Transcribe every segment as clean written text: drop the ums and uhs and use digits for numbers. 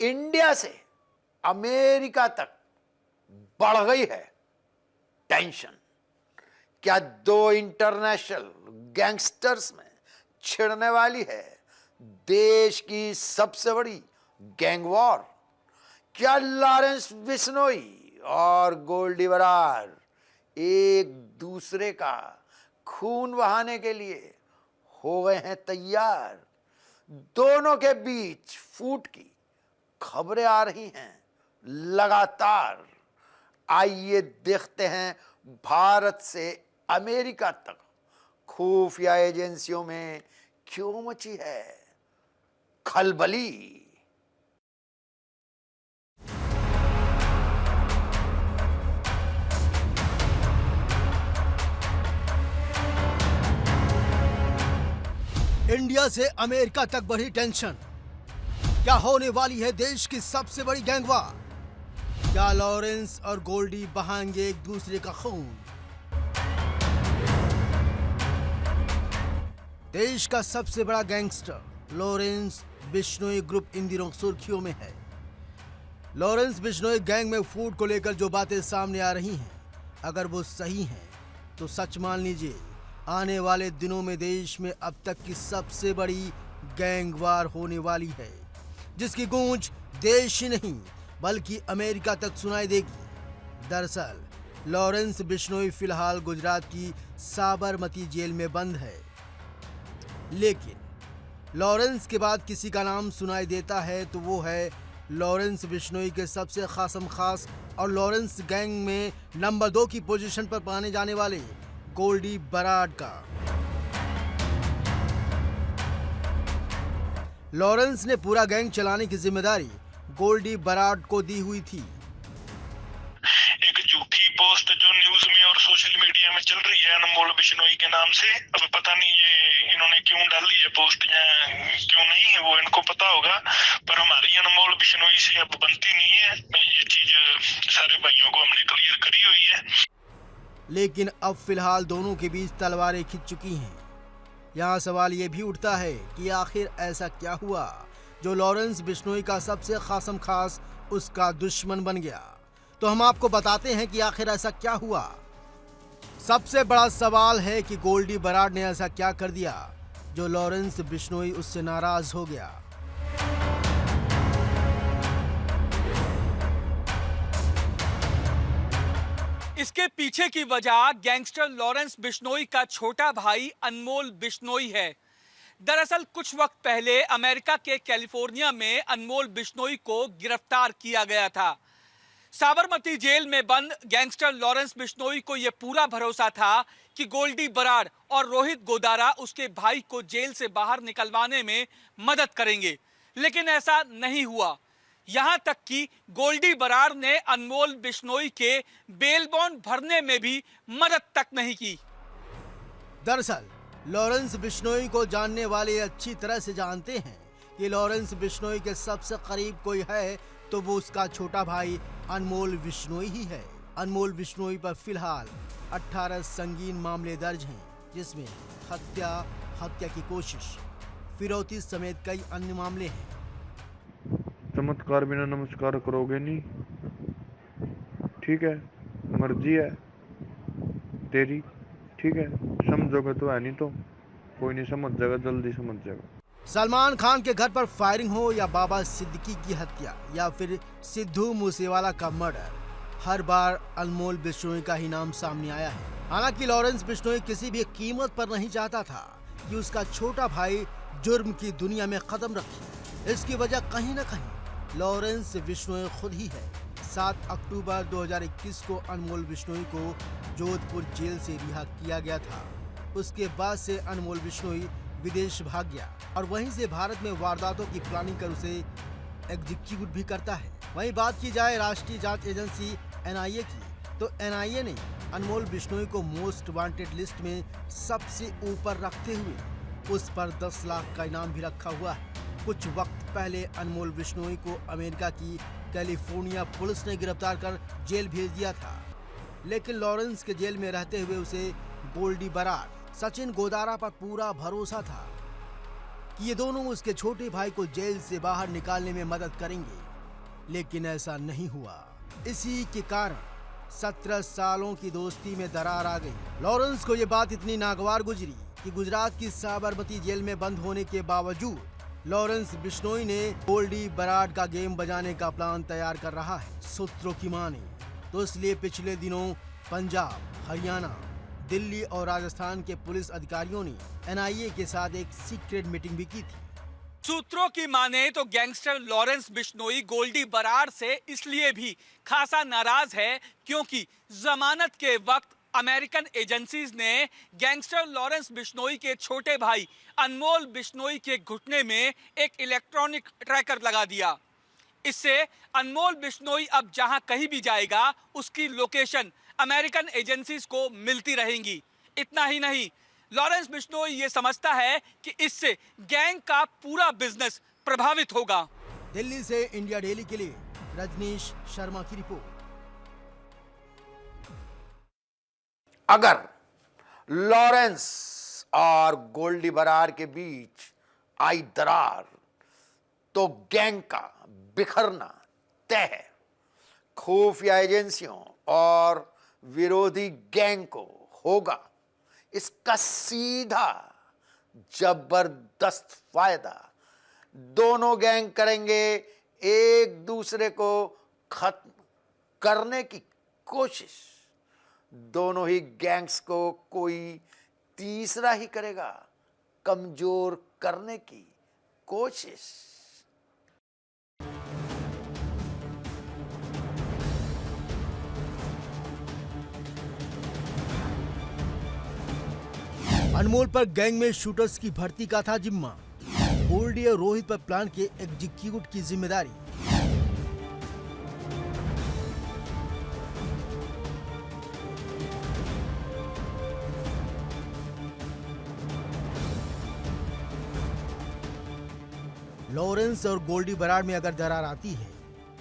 India से America तक बढ़ गई है टेंशन। क्या दो इंटरनेशनल गैंगस्टर्स में छिड़ने वाली है देश की सबसे बड़ी गैंग वॉर? क्या लॉरेंस बिश्नोई और गोल्डी बरार एक दूसरे का खून बहाने के लिए हो गए हैं तैयार? दोनों के बीच फूट की खबरें आ रही हैं लगातार। आइए देखते हैं भारत से अमेरिका तक खुफिया एजेंसियों में क्यों मची है खलबली। इंडिया से अमेरिका तक बढ़ी टेंशन। क्या होने वाली है देश की सबसे बड़ी गैंग वॉर? क्या लॉरेंस और गोल्डी बहाएंगे एक दूसरे का खून? देश का सबसे बड़ा gangster Lawrence Bishnoi group in दिनों सुर्खियों में है। लॉरेंस बिश्नोई गैंग में फूट को लेकर जो बातें सामने आ रही हैं, अगर वो सही हैं तो सच मान लीजिए आने वाले दिनों में देश में अब तक की सबसे बड़ी गैंग वार होने वाली है, जिसकी गूंज देश ही नहीं बल्कि अमेरिका तक सुनाई देगी। दरअसल लॉरेंस बिश्नोई फिलहाल गुजरात की साबरमती जेल में बंद है, लेकिन लॉरेंस के बाद किसी का नाम सुनाई देता है तो वो है लॉरेंस बिश्नोई के सबसे खासम खास और लॉरेंस गैंग में नंबर 2 की पोजीशन पर पाने जाने वाले गोल्डी बराड का। लॉरेंस ने पूरा गैंग चलाने की जिम्मेदारी गोल्डी बराड को दी हुई थी। एक झूठी पोस्ट जो न्यूज में और सोशल मीडिया में चल रही है अनमोल बिश्नोई के नाम से, अब पता नहीं ये इन्होंने क्यों डाली है पोस्ट या क्यों नहीं है वो इनको पता होगा, पर हमारी अनमोल बिश्नोई से अब बनती नहीं है। ये चीज सारे भाइयों को हमने क्लियर करी हुई है। लेकिन अब फिलहाल दोनों के बीच तलवारें खिंच चुकी हैं। यहाँ सवाल ये भी उठता है कि आखिर ऐसा क्या हुआ जो लॉरेंस बिश्नोई का सबसे खासम खास उसका दुश्मन बन गया। तो हम आपको बताते हैं कि आखिर ऐसा क्या हुआ। सबसे बड़ा सवाल है कि गोल्डी बराड ने ऐसा क्या कर दिया जो लॉरेंस बिश्नोई उससे नाराज हो गया। इसके पीछे की वजह गैंगस्टर लॉरेंस बिश्नोई का छोटा भाई अनमोल बिश्नोई है। दरअसल कुछ वक्त पहले अमेरिका के कैलिफोर्निया में अनमोल बिश्नोई को गिरफ्तार किया गया था। साबरमती जेल में बंद गैंगस्टर लॉरेंस बिश्नोई को यह पूरा भरोसा था कि गोल्डी बराड और रोहित गोदारा उसके भाई को जेल से बाहर निकलवाने में मदद करेंगे, लेकिन ऐसा नहीं हुआ। यहां तक कि गोल्डी बरार ने अनमोल बिश्नोई के बेल बॉन्ड भरने में भी मदद तक नहीं की। दरअसल लॉरेंस बिश्नोई को जानने वाले अच्छी तरह से जानते हैं कि लॉरेंस बिश्नोई के सबसे करीब कोई है तो वो उसका छोटा भाई अनमोल बिश्नोई ही है। अनमोल बिश्नोई पर फिलहाल 18 संगीन मामले दर्ज हैं, जिसमें हत्या की कोशिश, फिरौती समेत कई अन्य मामले हैं। चमत्कार बिना नमस्कार करोगे नहीं, ठीक है? मर्जी है तेरी, ठीक है? समझोगे तो है, नहीं तो कोई नहीं समझ जाएगा, जल्दी समझ जाएगा। सलमान खान के घर पर फायरिंग हो या बाबा सिद्दीकी की हत्या या फिर सिद्धू मूसेवाला का मर्डर, हर बार अनमोल बिश्नोई का ही नाम सामने आया है। हालांकि लॉरेंस बिश्नोई किसी भी कीमत पर नहीं चाहता था कि उसका छोटा भाई जुर्म की दुनिया में कदम रखे। इसकी वजह कहीं न कहीं लॉरेंस बिश्नोई खुद ही है। 7 अक्टूबर 2021 को अनमोल बिश्नोई को जोधपुर जेल से रिहा किया गया था। उसके बाद से अनमोल बिश्नोई विदेश भाग गया और वहीं से भारत में वारदातों की प्लानिंग कर उसे एग्जीक्यूट भी करता है। वहीं बात की जाए राष्ट्रीय जांच एजेंसी NIA की, तो NIA ने अनमोल बिश्नोई को मोस्ट वांटेड लिस्ट में सबसे ऊपर रखते हुए उस पर 10 लाख का इनाम भी रखा हुआ है। कुछ वक्त पहले अनमोल बिश्नोई को अमेरिका की कैलिफोर्निया पुलिस ने गिरफ्तार कर जेल भेज दिया था, लेकिन लॉरेंस के जेल में रहते हुए उसे गोल्डी बराड, सचिन गोदारा पर पूरा भरोसा था कि ये दोनों उसके छोटे भाई को जेल से बाहर निकालने में मदद करेंगे। लेकिन ऐसा नहीं हुआ। इसी के कारण 17 सालों की दोस्ती में दरार आ गई। लॉरेंस को ये बात इतनी नागवार गुजरी कि गुजरात की साबरमती जेल में बंद होने के बावजूद लॉरेंस बिश्नोई ने गोल्डी बराड का गेम बजाने का प्लान तैयार कर रहा है। सूत्रों की माने तो इसलिए पिछले दिनों पंजाब, हरियाणा, दिल्ली और राजस्थान के पुलिस अधिकारियों ने NIA के साथ एक सीक्रेट मीटिंग भी की थी। सूत्रों की माने तो गैंगस्टर लॉरेंस बिश्नोई गोल्डी बराड से इसलिए भी खासा नाराज है क्योंकि जमानत के वक्त अमेरिकन एजेंसीज ने गैंगस्टर लॉरेंस बिश्नोई के छोटे भाई अनमोल बिश्नोई के घुटने में एक इलेक्ट्रॉनिक ट्रैकर लगा दिया। इससे अनमोल बिश्नोई अब जहां कहीं भी जाएगा उसकी लोकेशन अमेरिकन एजेंसीज को मिलती रहेंगी। इतना ही नहीं, लॉरेंस बिश्नोई ये समझता है कि इससे गैंग का पूरा बिजनेस प्रभावित होगा। दिल्ली से इंडिया डेली के लिए रजनीश शर्मा की रिपोर्ट। अगर लॉरेंस और गोल्डी बराड के बीच आई दरार तो गैंग का बिखरना तय है। खुफिया एजेंसियों और विरोधी गैंग को होगा इसका सीधा जबरदस्त फायदा। दोनों गैंग करेंगे एक दूसरे को खत्म करने की कोशिश। दोनों ही गैंग्स को कोई तीसरा ही करेगा कमजोर करने की कोशिश। अनमोल पर गैंग में शूटर्स की भर्ती का था जिम्मा। गोल्डी और रोहित पर प्लान के एग्जीक्यूट की जिम्मेदारी। लॉरेंस और गोल्डी बराड में अगर दरार आती है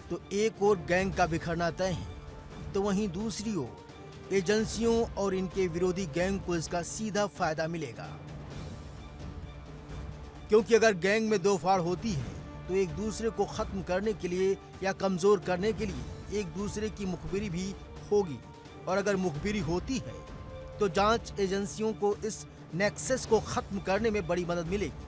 तो एक और गैंग का बिखरना तय है, तो वहीं दूसरी ओर एजेंसियों और इनके विरोधी गैंग को इसका सीधा फायदा मिलेगा। क्योंकि अगर गैंग में दो फाड़ होती है तो एक दूसरे को खत्म करने के लिए या कमजोर करने के लिए एक दूसरे की मुखबिरी भी होगी, और अगर मुखबिरी होती है तो जांच एजेंसियों को इस नेक्सस को खत्म करने में बड़ी मदद मिलेगी।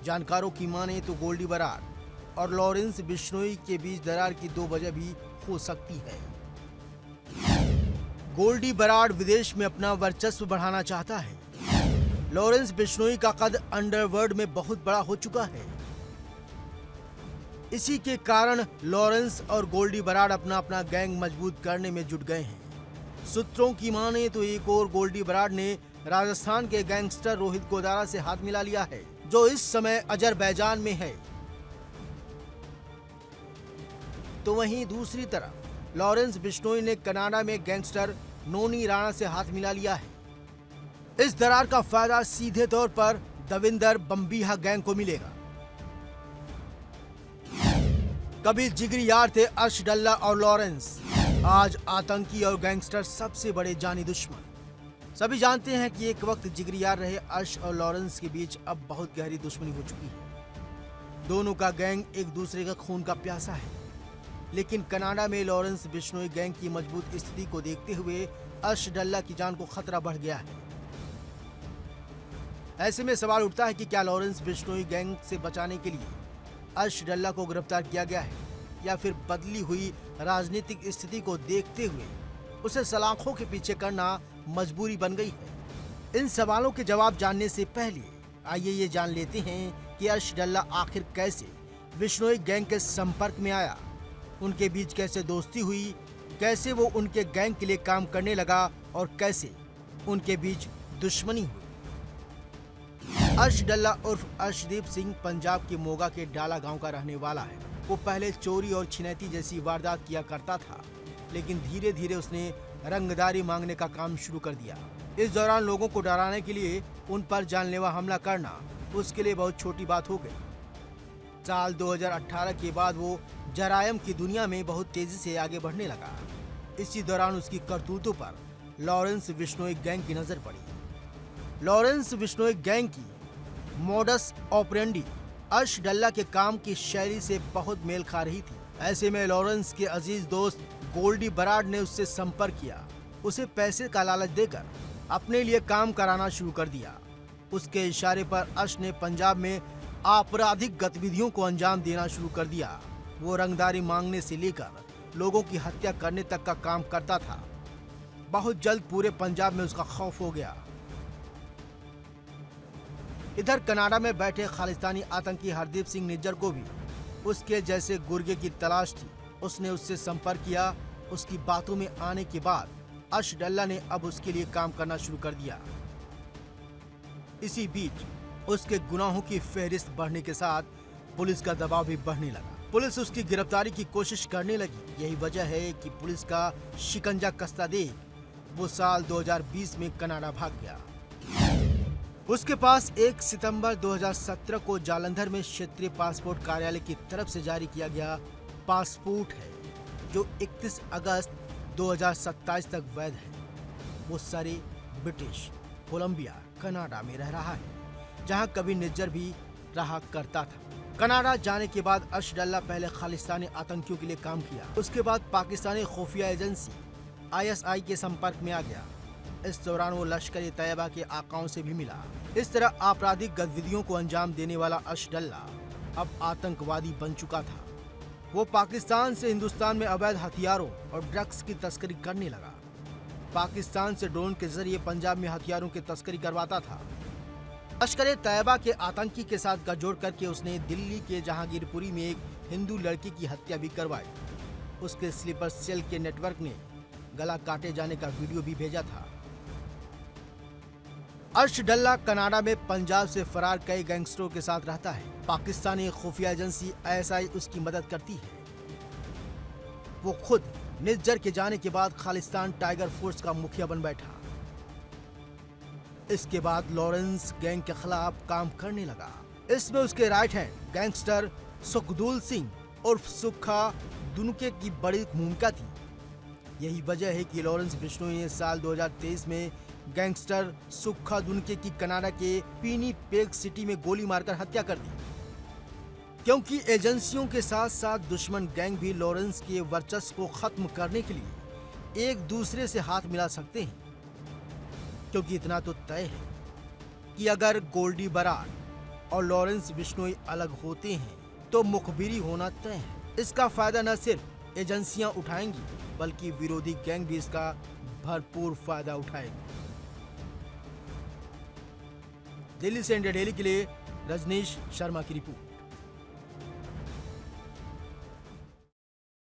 जानकारों की माने तो गोल्डी बराड और लॉरेंस बिश्नोई के बीच दरार की दो वजह भी हो सकती है। गोल्डी बराड विदेश में अपना वर्चस्व बढ़ाना चाहता है। लॉरेंस बिश्नोई का कद अंडरवर्ल्ड में बहुत बड़ा हो चुका है। इसी के कारण लॉरेंस और गोल्डी बराड अपना अपना गैंग मजबूत करने में जुट गए हैं। सूत्रों की माने तो एक और गोल्डी बराड ने राजस्थान के गैंगस्टर रोहित गोदारा से हाथ मिला लिया है, जो इस समय अजरबैजान में है। तो वहीं दूसरी तरफ लॉरेंस बिश्नोई ने कनाडा में गैंगस्टर नोनी राणा से हाथ मिला लिया है। इस दरार का फायदा सीधे तौर पर दविंदर बम्बीहा गैंग को मिलेगा। कभी जिगरी यार थे अर्श डल्ला और लॉरेंस, आज आतंकी और गैंगस्टर सबसे बड़े जानी दुश्मन। सभी जानते हैं कि एक वक्त जिगरी यार रहे अर्श और लॉरेंस के बीच अब बहुत गहरी दुश्मनी हो चुकी है। दोनों का गैंग एक दूसरे का खून का प्यासा है। लेकिन कनाडा में लॉरेंस बिश्नोई गैंग की मजबूत स्थिति को देखते हुए अर्श डल्ला की जान को खतरा बढ़ गया है। ऐसे में सवाल उठता है कि क्या लॉरेंस बिश्नोई गैंग से बचाने के लिए अर्श डल्ला को गिरफ्तार किया गया है, या फिर बदली हुई राजनीतिक स्थिति को देखते हुए उसे सलाखों के पीछे करना मजबूरी बन गई है। इन सवालों के जवाब जानने से पहले आइए ये जान लेते हैं कि अर्श डल्ला आखिर कैसे बिश्नोई गैंग के संपर्क में आया, उनके बीच कैसे दोस्ती हुई, कैसे वो उनके गैंग के लिए काम करने लगा और कैसे उनके बीच दुश्मनी हुई। अर्श डल्ला उर्फ अर्शदीप सिंह पंजाब के मोगा के डाला गांव का रहने वाला है। वो पहले चोरी और छिनैती जैसी वारदात किया करता था, लेकिन धीरे धीरे उसने रंगदारी मांगने का काम शुरू कर दिया। इस दौरान लोगों को डराने के लिए उन पर जानलेवा हमला करना उसके लिए बहुत छोटी बात हो गई। साल 2018 के बाद वो जरायम की दुनिया में बहुत तेजी से आगे बढ़ने लगा। इसी दौरान उसकी करतूतों पर लॉरेंस बिश्नोई गैंग की नजर पड़ी। लॉरेंस बिश्नोई गैंग की मोडस ऑपरेंडी अर्श डल्ला के काम की शैली से बहुत मेल खा रही थी। ऐसे में लॉरेंस के अजीज दोस्त गोल्डी बराड ने उससे संपर्क किया। उसे पैसे का लालच देकर अपने लिए काम कराना शुरू कर दिया। उसके इशारे पर अर्श ने पंजाब में आपराधिक गतिविधियों को अंजाम देना शुरू कर दिया। वो रंगदारी मांगने से लेकर लोगों की हत्या करने तक का काम करता था। बहुत जल्द पूरे पंजाब में उसका खौफ हो गया। इधर कनाडा में बैठे खालिस्तानी आतंकी हरदीप सिंह निज्जर को भी उसके जैसे गुर्गे की तलाश थी। उसने उससे संपर्क किया। उसकी बातों में आने के बाद अर्श डल्ला ने अब उसके लिए काम करना शुरू कर दिया। इसी बीच उसके गुनाहों की फहरिस्त बढ़ने के साथ पुलिस का दबाव भी बढ़ने लगा। पुलिस उसकी गिरफ्तारी की कोशिश करने लगी। यही वजह है कि पुलिस का शिकंजा कसता देख वो साल 2020 में कनाडा भाग गया। उसके पास 1 सितंबर 2017 को जालंधर में क्षेत्रीय पासपोर्ट कार्यालय की तरफ से जारी किया गया पासपोर्ट है, जो 31 अगस्त 2027 तक वैध है। वो सरे ब्रिटिश कोलंबिया कनाडा में रह रहा है, जहां कभी निज्जर भी रहा करता था। कनाडा जाने के बाद अर्श डल्ला पहले खालिस्तानी आतंकियों के लिए काम किया। उसके बाद पाकिस्तानी खुफिया एजेंसी ISI के संपर्क में आ गया। इस दौरान वो लश्कर-ए-तैयबा के आकाओं से भी मिला। इस तरह आपराधिक गतिविधियों को अंजाम देने वाला अर्श डल्ला अब आतंकवादी बन चुका था। वो पाकिस्तान से हिंदुस्तान में अवैध हथियारों और ड्रग्स की तस्करी करने लगा। पाकिस्तान से ड्रोन के जरिए पंजाब में हथियारों की तस्करी करवाता था। लश्कर-ए-तैयबा के आतंकी के साथ गठजोड़ करके उसने दिल्ली के जहांगीरपुरी में एक हिंदू लड़की की हत्या भी करवाई। उसके स्लीपर सेल के नेटवर्क ने गला काटे जाने का वीडियो भी भेजा था। अर्श डल्ला कनाडा में पंजाब से फरार कई गैंगस्टरों के साथ रहता है। पाकिस्तानी खुफिया एजेंसी ISI उसकी मदद करती है। वो खुद निज्जर के जाने के बाद खालिस्तान टाइगर फोर्स का मुखिया बन बैठा। इसके बाद लॉरेंस गैंग के खिलाफ काम करने लगा। इसमें उसके right hand gangster Sukhdul Singh उर्फ सुक्खा दुनुके की बड़ी भूमिका थी। यही वजह है कि लॉरेंस बिश्नोई ने साल 2023 में गैंगस्टर सुक्खा दुनुके की कनाडा के पिनिपेग सिटी में गोली मारकर हत्या कर दी। क्योंकि एजेंसियों के साथ साथ दुश्मन गैंग भी लॉरेंस के वर्चस्व को खत्म करने के लिए एक दूसरे से हाथ मिला सकते हैं। क्योंकि इतना तो तय है कि अगर गोल्डी बराड और लॉरेंस बिश्नोई अलग होते हैं तो मुखबिरी होना तय है। इसका फायदा न सिर्फ एजेंसियां उठाएंगी बल्कि विरोधी गैंग भी इसका भरपूर फायदा उठाएगी। दिल्ली से इंडिया डेली के लिए रजनीश शर्मा की रिपोर्ट।